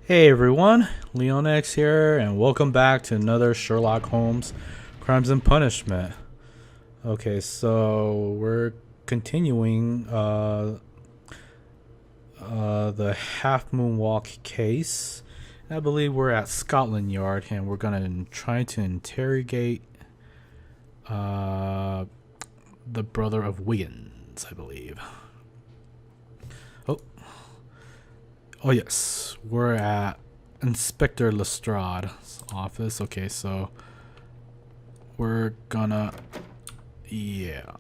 Hey everyone, Leon X here, and welcome back to another Sherlock Holmes Crimes and Punishment. Okay, so we're continuing the Half Moon Walk case. I believe we're at Scotland Yard, and we're gonna try to interrogate the brother of Wiggins, I believe. Oh, oh yes, we're at Inspector Lestrade's office. Okay, so we're gonna, yeah.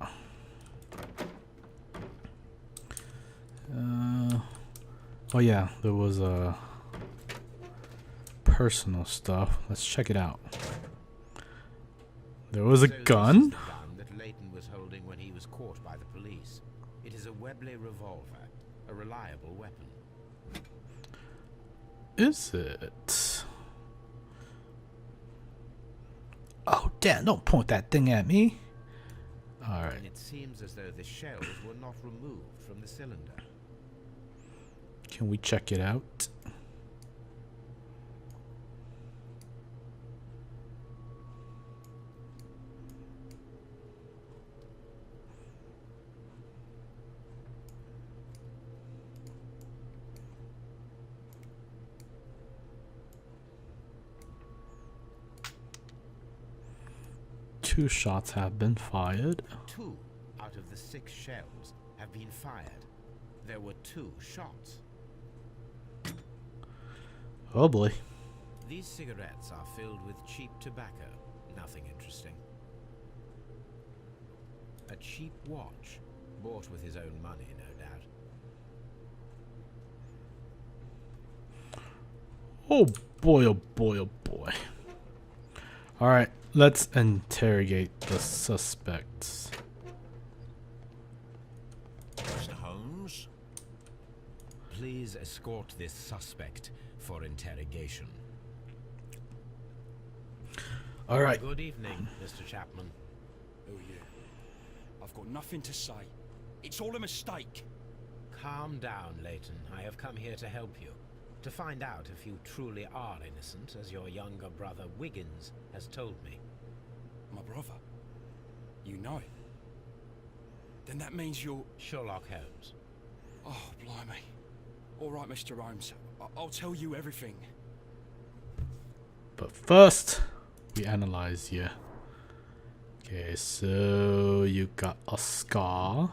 Oh yeah, there was a personal stuff. Let's check it out. There was a gun. This is the gun that Leighton was holding when he was caught by the police. It is a Webley revolver, a reliable weapon. Is it? Oh damn! Don't point that thing at me. All right. And it seems as though the shells were not removed from the cylinder. Can we check it out? Two shots have been fired. 2 out of the 6 shells have been fired. There were 2 shots. Oh boy. These cigarettes are filled with cheap tobacco. Nothing interesting. A cheap watch, bought with his own money, no doubt. Oh boy, oh boy, oh boy. Alright, let's interrogate the suspects. Mr. Holmes? Please escort this suspect for interrogation. Alright. Good evening, Mr. Chapman. Who are you? I've got nothing to say. It's all a mistake. Calm down, Leighton. I have come here to help you. To find out if you truly are innocent, as your younger brother Wiggins has told me. My brother? You know it? Then that means you're... Sherlock Holmes. Oh, blimey. All right, Mr. Holmes. I'll tell you everything. But first, we analyze you. Okay, so you got a scar.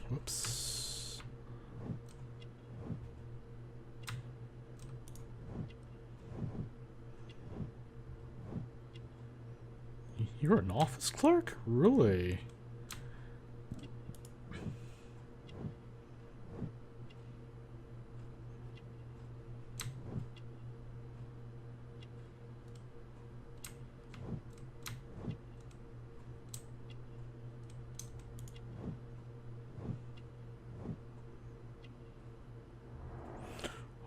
Whoops. You're an office clerk? Really?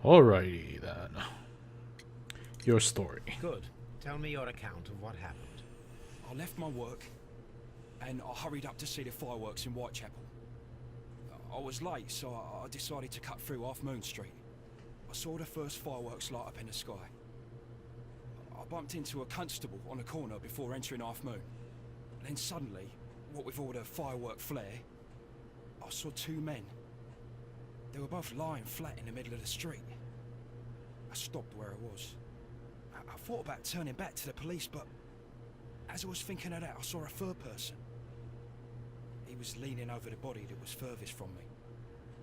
Alrighty then. Your story. Good. Tell me your account of what happened. I left my work, and I hurried up to see the fireworks in Whitechapel. I was late, so I decided to cut through Half Moon Street. I saw the first fireworks light up in the sky. I bumped into a constable on a corner before entering Half Moon. Then suddenly, what with all the firework flare, I saw 2 men. They were both lying flat in the middle of the street. I stopped where I was. I thought about turning back to the police, but as I was thinking of that, I saw a third person. He was leaning over the body that was furthest from me.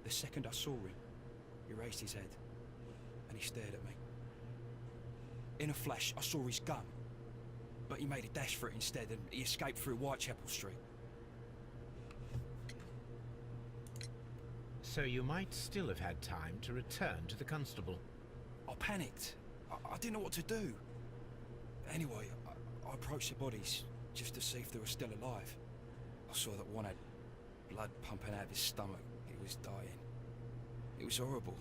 The second I saw him, he raised his head and he stared at me. In a flash, I saw his gun, but he made a dash for it instead and he escaped through Whitechapel Street. So you might still have had time to return to the constable. I panicked. I didn't know what to do. Anyway, I approached the bodies just to see if they were still alive. I saw that one had blood pumping out of his stomach. He was dying. It was horrible.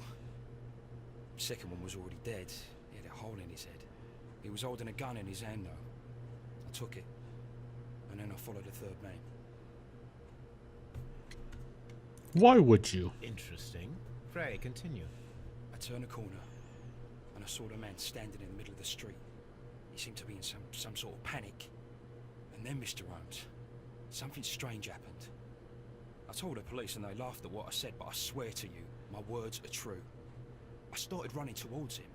The second one was already dead. He had a hole in his head. He was holding a gun in his hand though. I took it and then I followed a third man. Why would you? Interesting. Pray, continue. I turned a corner, and I saw the man standing in the middle of the street. He seemed to be in some sort of panic. And then, Mr. Holmes, something strange happened. I told the police and they laughed at what I said, but I swear to you, my words are true. I started running towards him.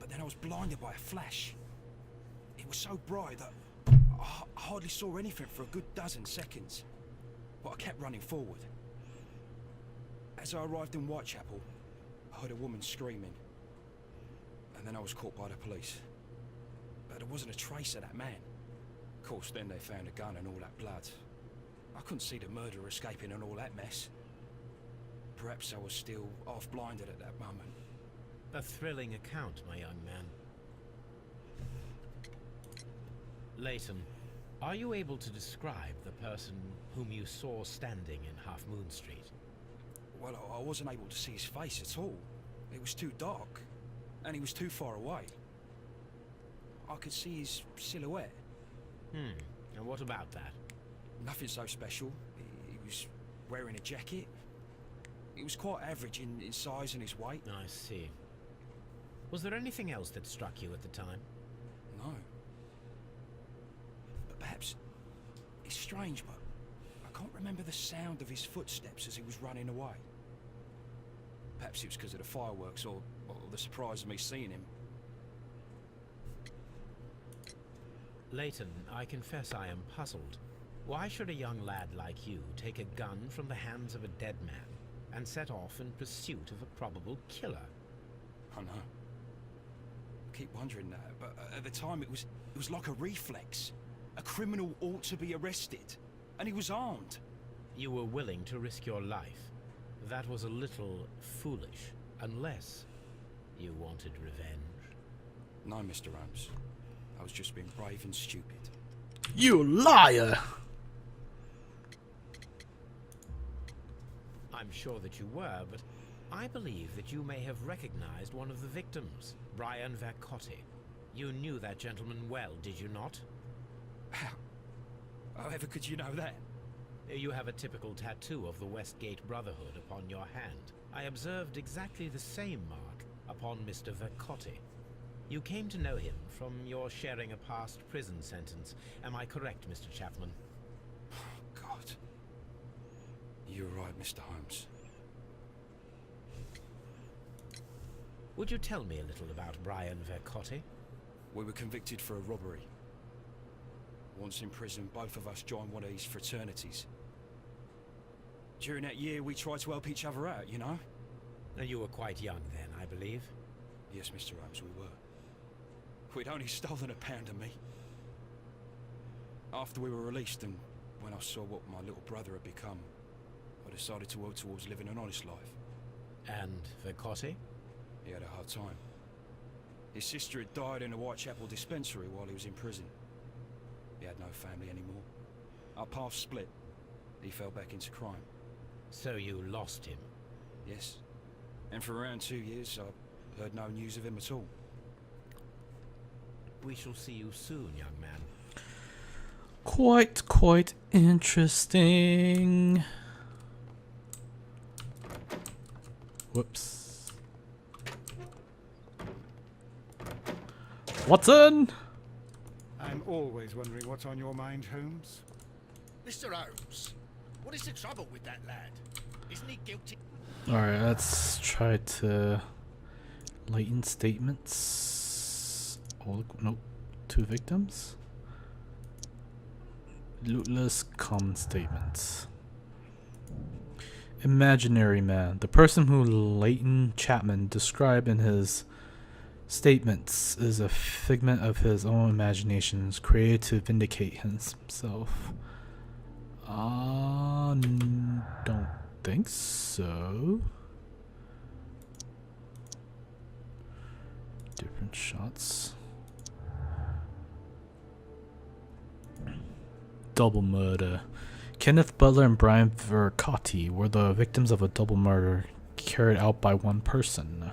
But then I was blinded by a flash. It was so bright that I hardly saw anything for a good dozen seconds. But I kept running forward. As I arrived in Whitechapel, I heard a woman screaming. And then I was caught by the police. But there wasn't a trace of that man. Of course, then they found a gun and all that blood. I couldn't see the murderer escaping and all that mess. Perhaps I was still half-blinded at that moment. A thrilling account, my young man. Leighton, are you able to describe the person whom you saw standing in Half Moon Street? Well, I wasn't able to see his face at all. It was too dark, and he was too far away. I could see his silhouette. And what about that? Nothing so special. He was wearing a jacket. He was quite average in size and his weight. I see. Was there anything else that struck you at the time? No. But perhaps it's strange, but I can't remember the sound of his footsteps as he was running away. Perhaps it was because of the fireworks or the surprise of me seeing him. Leighton, I confess I am puzzled. Why should a young lad like you take a gun from the hands of a dead man and set off in pursuit of a probable killer? I know. I keep wondering that, but at the time it was like a reflex. A criminal ought to be arrested, and he was armed. You were willing to risk your life. That was a little foolish, unless you wanted revenge. No, Mr. Holmes. I was just being brave and stupid. You liar! I'm sure that you were, but I believe that you may have recognized one of the victims, Brian Vercotti. You knew that gentleman well, did you not? However could you know that? You have a typical tattoo of the Westgate Brotherhood upon your hand. I observed exactly the same mark upon Mr. Vercotti. You came to know him from your sharing a past prison sentence. Am I correct, Mr. Chapman? God. You're right, Mr. Holmes. Would you tell me a little about Brian Vercotti? We were convicted for a robbery. Once in prison, both of us joined one of these fraternities. During that year, we tried to help each other out, you know? You were quite young then, I believe. Yes, Mr. Holmes, we were. We'd only stolen a pound of meat. After we were released and when I saw what my little brother had become, I decided to work towards living an honest life. And Vercotti? He had a hard time. His sister had died in a Whitechapel dispensary while he was in prison. He had no family anymore. Our paths split. He fell back into crime. So you lost him? Yes. And for around 2 years, I heard no news of him at all. We shall see you soon, young man. Quite interesting. Whoops. Watson! I'm always wondering what's on your mind, Holmes. Mr. Holmes, what is the trouble with that lad? Isn't he guilty? Alright, let's try to latent statements. Oh, nope. 2 victims. Lootless common statements. Imaginary man. The person who Leighton Chapman described in his statements is a figment of his own imaginations created to vindicate himself. Don't think so. Different shots. Double murder. Kenneth Butler and Brian Vercotti were the victims of a double murder carried out by one person.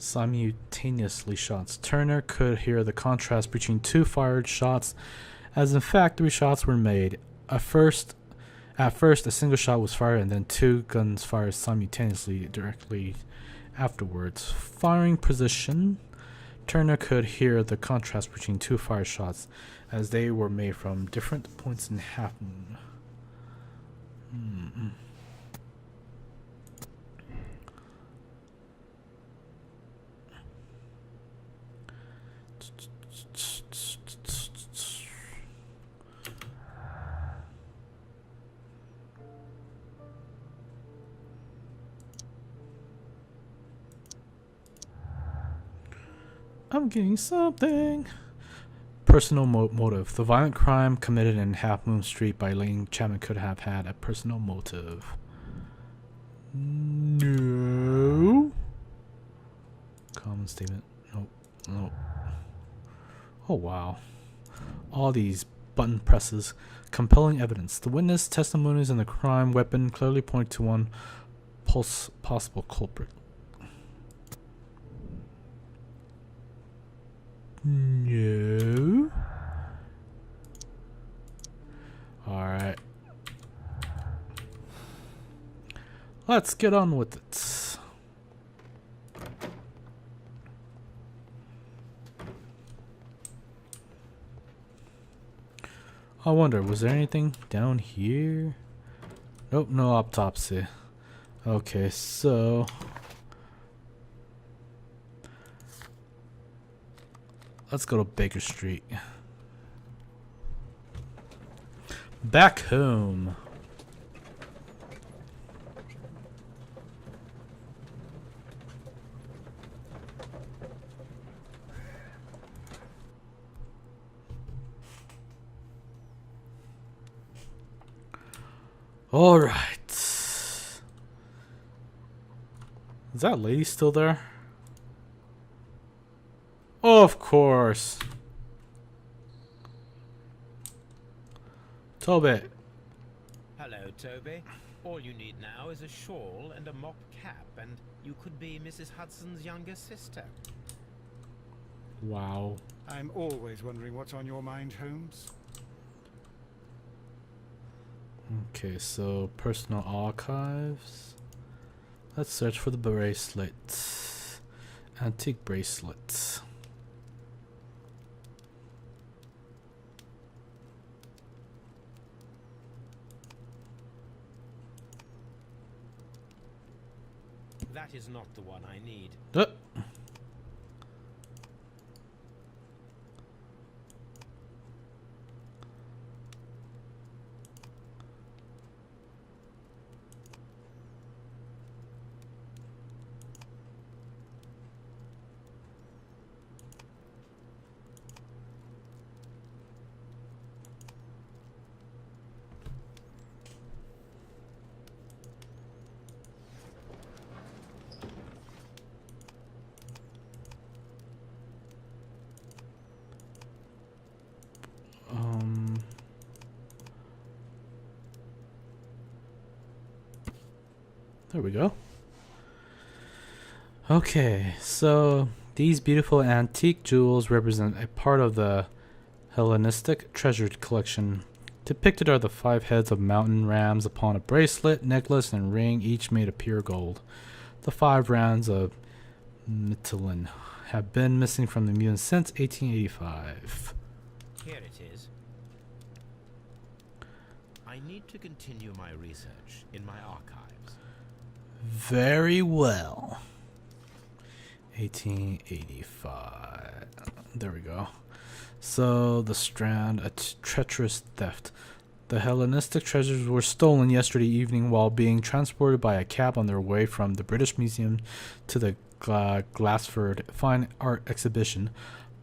simultaneously shots. Turner could hear the contrast between 2 fired shots, as in fact 3 shots were made. At first, a single shot was fired, and then 2 guns fired simultaneously directly afterwards. Firing position. Turner could hear the contrast between 2 fired shots, as they were made from different points in Half Moon. I'm getting something. Personal motive. The violent crime committed in Half Moon Street by Lane Chapman could have had a personal motive. No. Common statement. Nope. Nope. Oh, wow. All these button presses. Compelling evidence. The witness testimonies and the crime weapon clearly point to one possible culprit. No. Alright. Let's get on with it. I wonder, was there anything down here? Nope, no autopsy. Okay, so let's go to Baker Street. Back home. All right. Is that lady still there? Of course. Toby. Hello, Toby. All you need now is a shawl and a mock cap, and you could be Mrs. Hudson's younger sister. Wow. I'm always wondering what's on your mind, Holmes. Okay, so personal archives. Let's search for the bracelet. Antique bracelet. That is not the one I need. There we go. Okay, so these beautiful antique jewels represent a part of the Hellenistic treasure collection. Depicted are the 5 heads of mountain rams upon a bracelet, necklace, and ring, each made of pure gold. The 5 rams of Mytilene have been missing from the museum since 1885. Here it is. I need to continue my research in my archives. Very well. 1885. There we go. So, the Strand, a treacherous theft. The Hellenistic treasures were stolen yesterday evening while being transported by a cab on their way from the British Museum to the Glassford Fine Art Exhibition.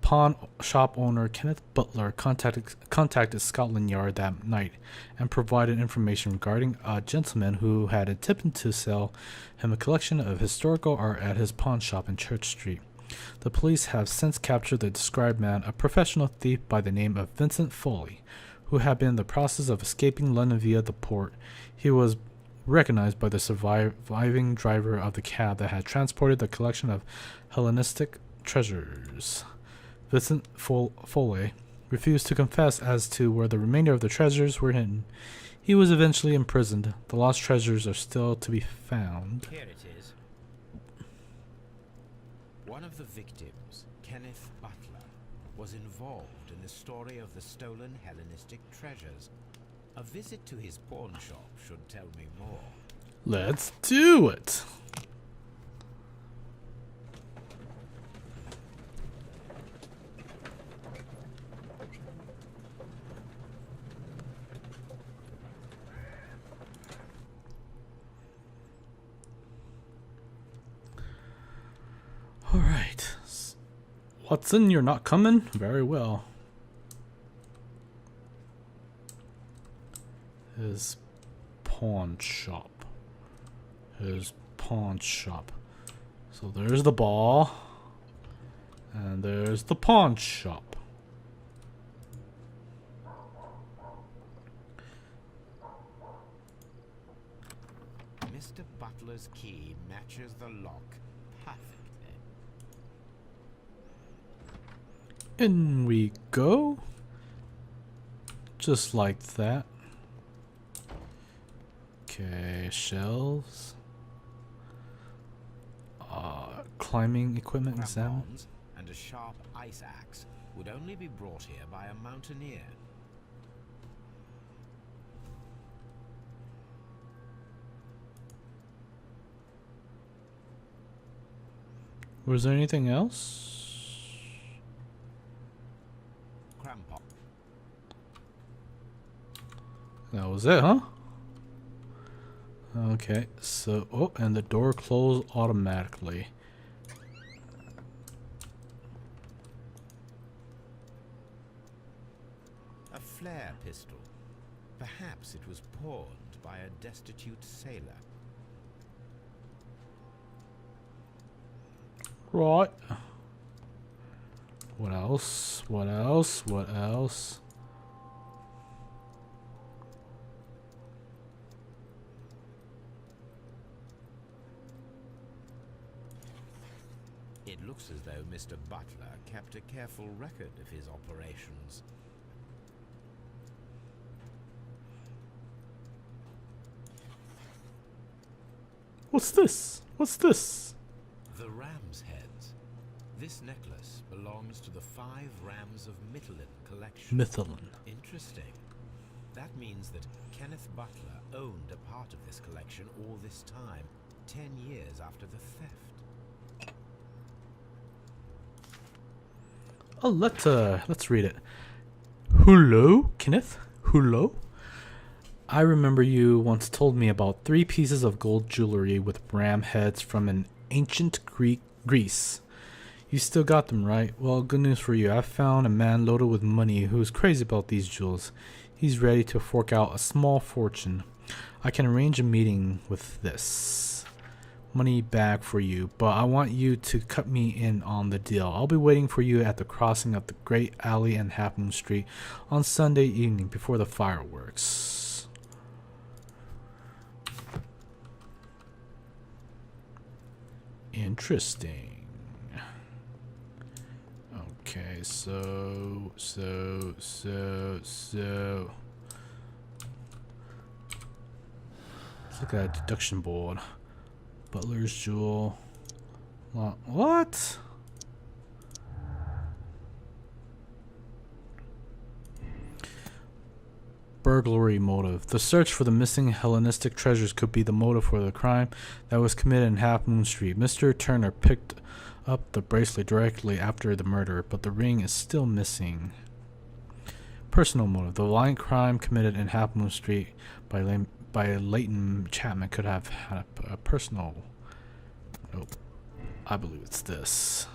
Pawn shop owner Kenneth Butler contacted Scotland Yard that night and provided information regarding a gentleman who had attempted to sell him a collection of historical art at his pawn shop in Church Street. The police have since captured the described man, a professional thief by the name of Vincent Foley, who had been in the process of escaping London via the port. He was recognized by the surviving driver of the cab that had transported the collection of Hellenistic treasures. Vincent Foley refused to confess as to where the remainder of the treasures were hidden. He was eventually imprisoned. The lost treasures are still to be found. Here it is. One of the victims, Kenneth Butler, was involved in the story of the stolen Hellenistic treasures. A visit to his pawn shop should tell me more. Let's do it! Alright. Watson, you're not coming? Very well. His pawn shop. His pawn shop. So there's the ball. And there's the pawn shop. Mr. Butler's key matches the lock perfectly. In we go. Just like that. Okay, shelves. Climbing equipment exam. Crampons and a sharp ice axe would only be brought here by a mountaineer. Was there anything else? Crampon. That was it, huh? Okay, so, oh, and the door closed automatically. A flare pistol. Perhaps it was pawned by a destitute sailor. Right. What else? What else? What else? It looks as though Mr. Butler kept a careful record of his operations. What's this? What's this? The ram's heads. This necklace belongs to the 5 Rams of Mittelin collection. Mithelin. Interesting. That means that Kenneth Butler owned a part of this collection all this time, 10 years after the theft. Oh, let's read it. Hello, Kenneth? Hello? I remember you once told me about 3 pieces of gold jewelry with ram heads from an ancient Greece. You still got them, right? Well, good news for you. I found a man loaded with money who's crazy about these jewels. He's ready to fork out a small fortune. I can arrange a meeting with this money bag for you, but I want you to cut me in on the deal. I'll be waiting for you at the crossing of the Great Alley and Half Moon Street on Sunday evening before the fireworks. Interesting. Okay, so let's look at a deduction board. Butler's jewel. What? Burglary motive. The search for the missing Hellenistic treasures could be the motive for the crime that was committed in Half Moon Street. Mr. Turner picked up the bracelet directly after the murder, but the ring is still missing. Personal motive. The violent crime committed in Half Moon Street by Leighton Chapman could have had a personal. Nope. I believe it's this.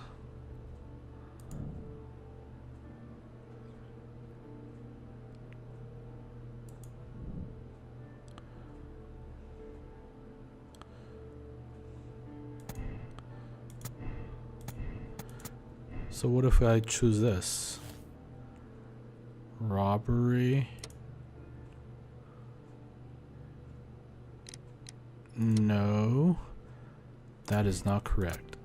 So what if I choose this? Robbery. No, that is not correct.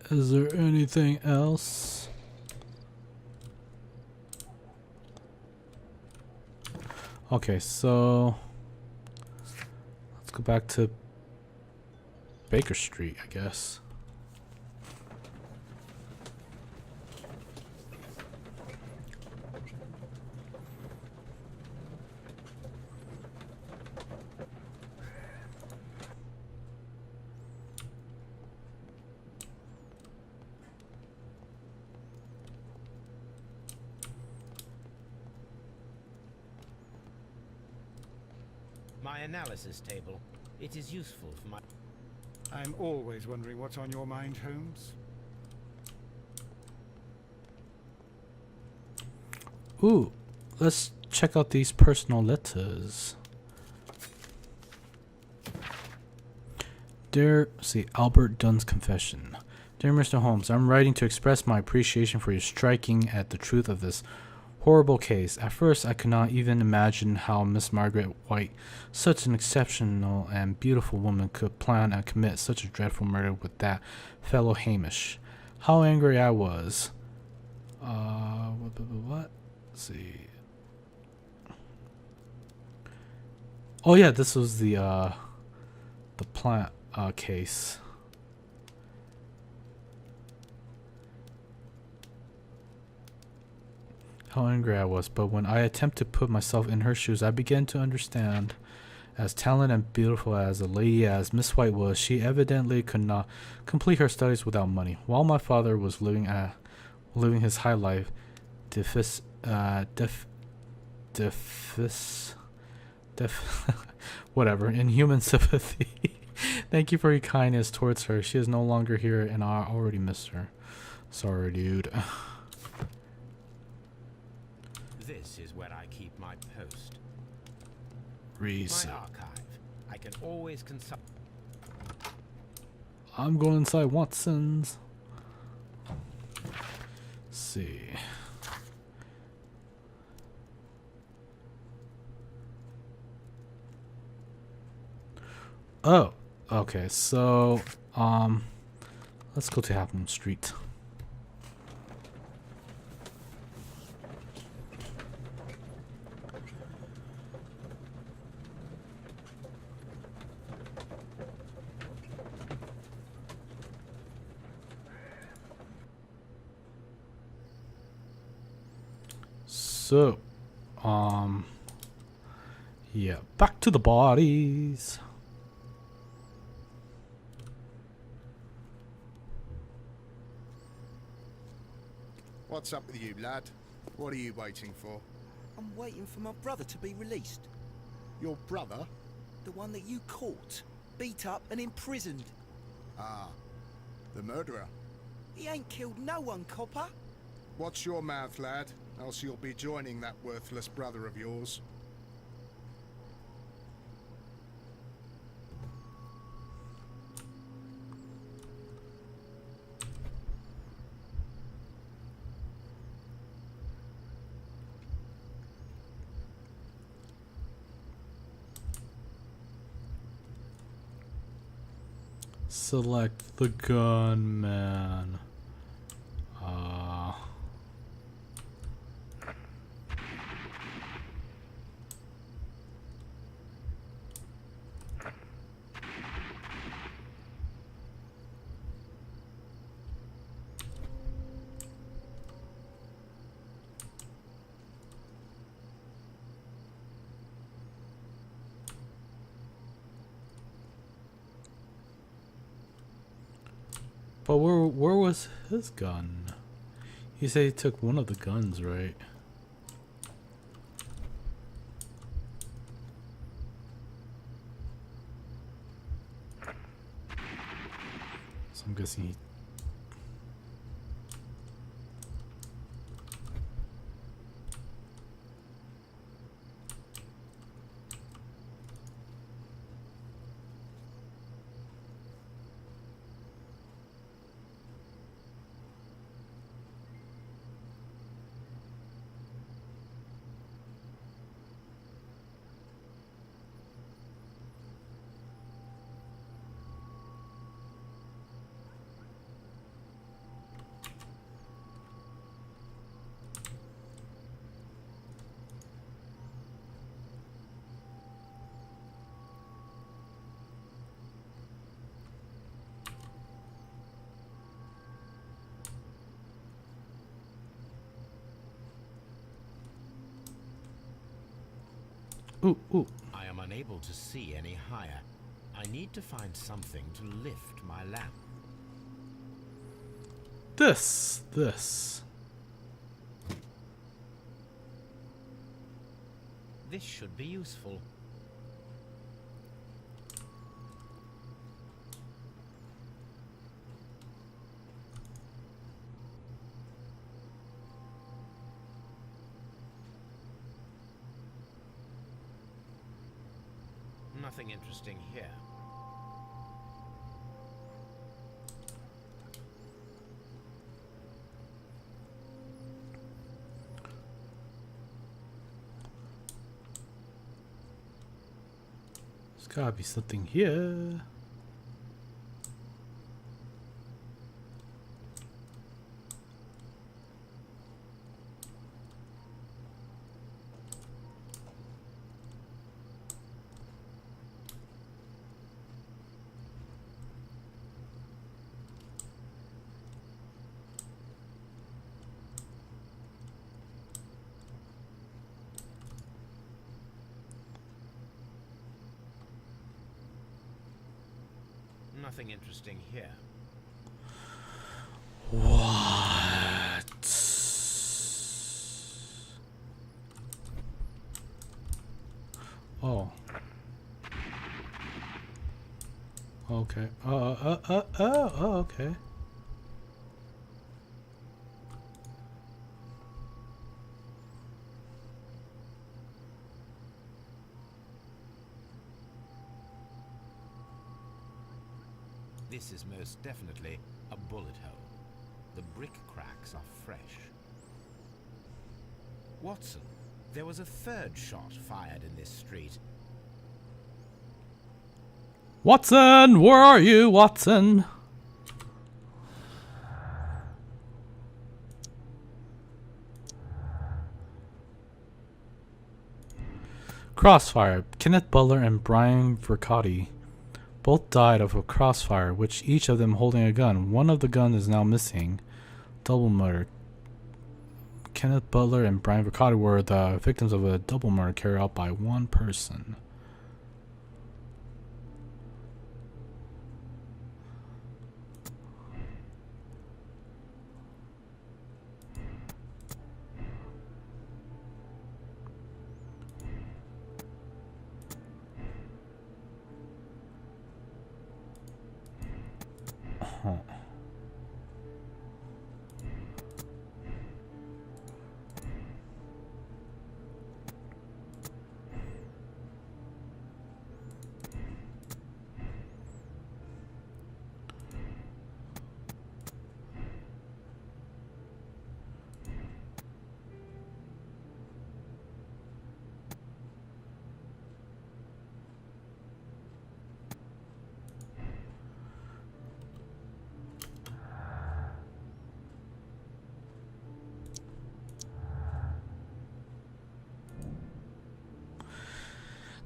Is there anything else? Okay, so let's go back to Baker Street, I guess. My analysis table. It is useful for my... I'm always wondering what's on your mind, Holmes. Ooh, let's check out these personal letters. Dear, Albert Dunn's confession. Dear Mr. Holmes, I'm writing to express my appreciation for your striking at the truth of this horrible case. At first, I could not even imagine how Miss Margaret White, such an exceptional and beautiful woman, could plan and commit such a dreadful murder with that fellow Hamish. How angry I was. What? Let's see. Oh yeah, this was the plant case. How angry I was, but when I attempted to put myself in her shoes, I began to understand. As talented and beautiful as a lady as Miss White was, she evidently could not complete her studies without money. While my father was living his high life, whatever, in human sympathy. Thank you for your kindness towards her. She is no longer here, and I already miss her. Sorry, dude. This is where I keep my post. Reset. My archive. I can always consult. I'm going inside Watson's. Let's see. Oh, okay. So, let's go to Hampton Street. So, yeah, back to the bodies. What's up with you, lad? What are you waiting for? I'm waiting for my brother to be released. Your brother? The one that you caught, beat up and imprisoned. Ah, the murderer. He ain't killed no one, copper. Watch your mouth, lad, else you'll be joining that worthless brother of yours. Select the gunman. But where was his gun? He said he took one of the guns, right? I'm guessing he. Ooh. I am unable to see any higher. I need to find something to lift my lamp. This. This should be useful. Nothing interesting here. There's gotta be something here. Nothing interesting here. What? Oh. Okay. Okay. This is most definitely a bullet hole. The brick cracks are fresh. Watson, there was a third shot fired in this street. Watson, where are you, Watson? Crossfire. Kenneth Butler and Brian Vercotti both died of a crossfire, which each of them holding a gun. One of the guns is now missing. Double murder. Kenneth Butler and Brian Vercotti were the victims of a double murder carried out by one person.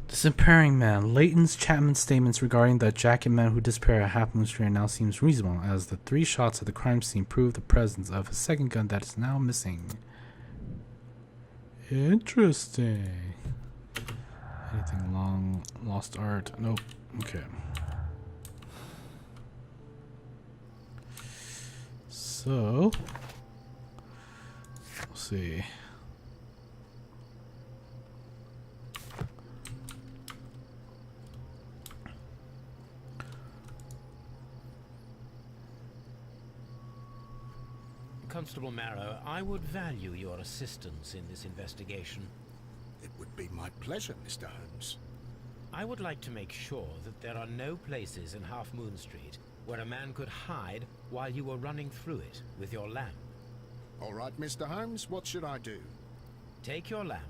Disappearing man. Leighton's Chapman's statements regarding the jacket man who disappeared at Half Moon Street now seems reasonable, as the 3 shots at the crime scene prove the presence of a second gun that is now missing. Interesting. Anything long lost art? Nope. Okay. So, we'll see. Constable Marrow, I would value your assistance in this investigation. It would be my pleasure, Mr. Holmes. I would like to make sure that there are no places in Half Moon Street where a man could hide while you were running through it with your lamp. All right, Mr. Holmes, what should I do? Take your lamp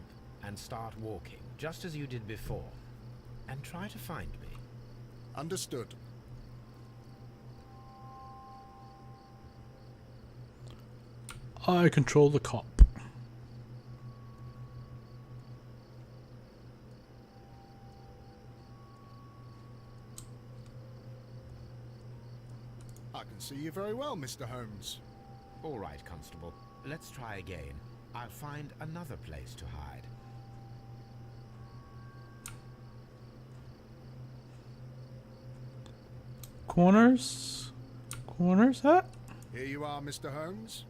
and start walking, just as you did before, and try to find me. Understood. I control the cop. I can see you very well, Mr. Holmes. All right, Constable. Let's try again. I'll find another place to hide. Corners? Corners, huh? Here you are, Mr. Holmes.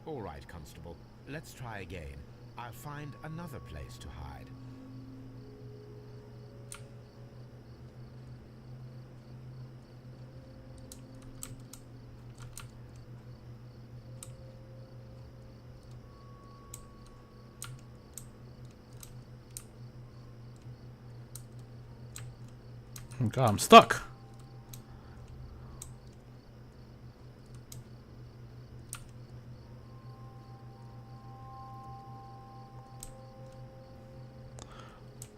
All right, Constable. Let's try again. I'll find another place to hide. Oh God, I'm stuck.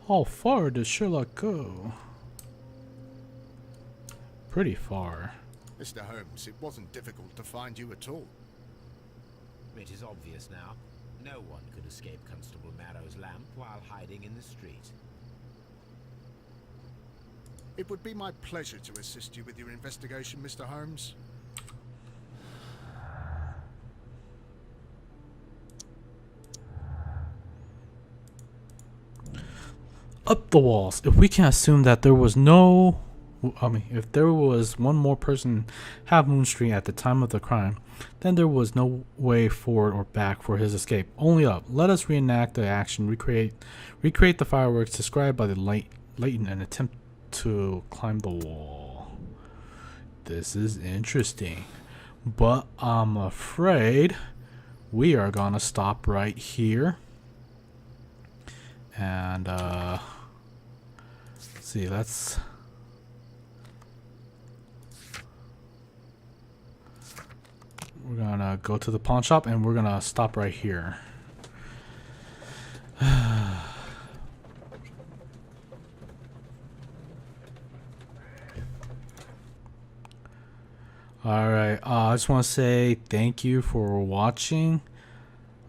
How far does Sherlock go? Pretty far. Mr. Holmes, it wasn't difficult to find you at all. It is obvious now. No one could escape Constable Marrow's lamp while hiding in the street. It would be my pleasure to assist you with your investigation, Mr. Holmes. Up the walls. If we can assume that there was no... if there was one more person Half Moon Street at the time of the crime, then there was no way forward or back for his escape. Only up. Let us reenact the action, recreate the fireworks described by the Leighton and attempt to climb the wall. This is interesting, but I'm afraid we are gonna stop right here. And let's see, we're gonna go to the pawn shop and we're gonna stop right here. Alright, I just want to say thank you for watching.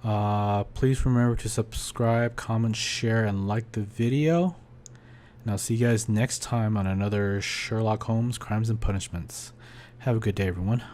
Please remember to subscribe, comment, share, and like the video. And I'll see you guys next time on another Sherlock Holmes Crimes and Punishments. Have a good day, everyone.